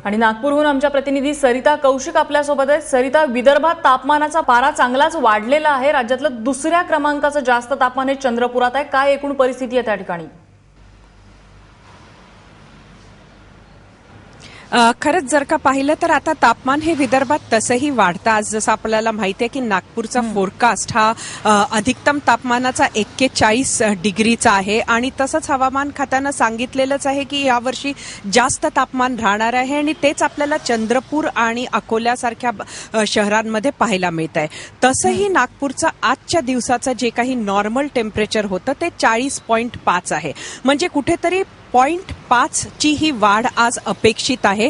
आणि नागपूरहून आमच्या प्रतिनिधी सरिता कौशिक आपल्यासोबत आहे। सरिता, विदर्भात तापमानाचा पारा चांगलाच वाढलेला आहे। राज्यातलं दुसऱ्या क्रमांकाचं जास्त तापमान हे चंद्रपुरात आहे। काय एकूण परिस्थिती आहे त्या ठिकाणी? खरंच जर का पाहिलं तर आता तापमान हे विदर्भात तसंही वाढतं। आज जसं आपल्याला माहिती आहे की नागपूरचा फोरकास्ट हा अधिकतम तापमानाचा 41 डिग्रीचा आहे आणि तसंच हवामान खात्यानं सांगितलेलंच आहे की यावर्षी जास्त तापमान राहणार आहे आणि तेच आपल्याला चंद्रपूर आणि अकोल्यासारख्या शहरांमध्ये पाहायला मिळत आहे। तसंही नागपूरचं आजच्या दिवसाचं जे काही नॉर्मल टेम्परेचर होतं ते 40.5 आहे, म्हणजे कुठेतरी 0.5 ची ही वाढ आज अपेक्षित आहे।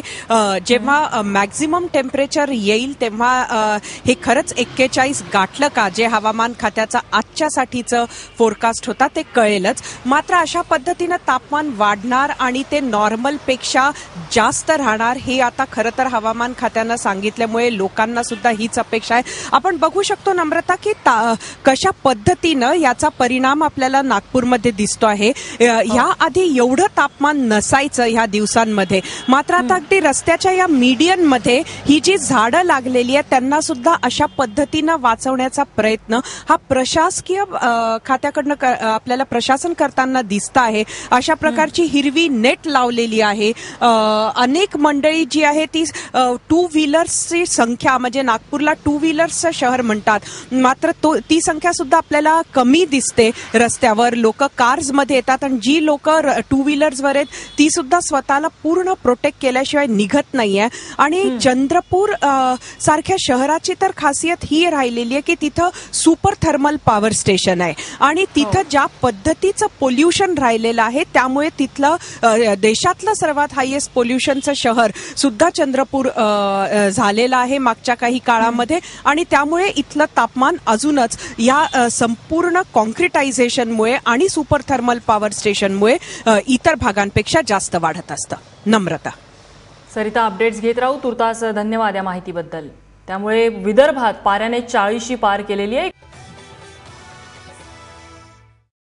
जेव्हा मॅक्झिमम टेम्परेचर येईल तेव्हा हे खरंच 41 गाठलं का, जे हवामान खात्याचा आजच्यासाठीचं फोरकास्ट होता ते कळेलच। मात्र अशा पद्धतीनं तापमान वाढणार आणि ते नॉर्मलपेक्षा जास्त राहणार हे आता खरं तर हवामान खात्यानं सांगितल्यामुळे लोकांना सुद्धा हीच अपेक्षा आहे। आपण बघू शकतो नम्रता की कशा पद्धतीनं याचा परिणाम आपल्याला नागपूरमध्ये दिसतो आहे। याआधी एवढं तापमान नसायचं ह्या दिवसांमध्ये, मात्र आता अगदी रस्त्याच्या या मीडियनमध्ये ही जी झाडं लागलेली आहेत त्यांना सुद्धा अशा पद्धतीनं वाचवण्याचा प्रयत्न हा प्रशासकीय खात्याकडनं आपल्याला प्रशासन करताना दिसतं आहे। अशा प्रकारची हिरवी नेट लावलेली आहे। अनेक मंडळी जी आहे ती टू व्हीलर्सची संख्या, म्हणजे नागपूरला टू व्हीलर्सचं शहर म्हणतात, मात्र ती संख्या सुद्धा आपल्याला कमी दिसते रस्त्यावर। लोक कार्समध्ये येतात आणि जी लोक टू व्हीलर्सवर आहेत ती सुद्धा स्वतःला पूर्ण प्रोटेक्ट केल्याशिवाय निघत नाहीये। आणि चंद्रपूर सारख्या शहराची तर खासियत ही राहिलेली आहे की तिथं सुपर थर्मल पॉवर स्टेशन आहे आणि तिथं ज्या पद्धतीचं पोल्युशन राहिलेलं आहे त्यामुळे तिथलं देशातलं सर्वात हायेस्ट पोल्युशनचं शहर सुद्धा चंद्रपूर झालेलं आहे मागच्या काही काळामध्ये आणि त्यामुळे इथलं तापमान अजूनच या संपूर्ण कॉन्क्रिटायझेशनमुळे आणि सुपर थर्मल पॉवर स्टेशनमुळे इतर भागांपेक्षा जास्त वाढत असतं। नम्रता, सरिता, अपडेट्स घेत राहू। तुर्तास धन्यवाद या माहितीबद्दल। त्यामुळे विदर्भात पाऱ्याने 40शी पार केलेली आहे।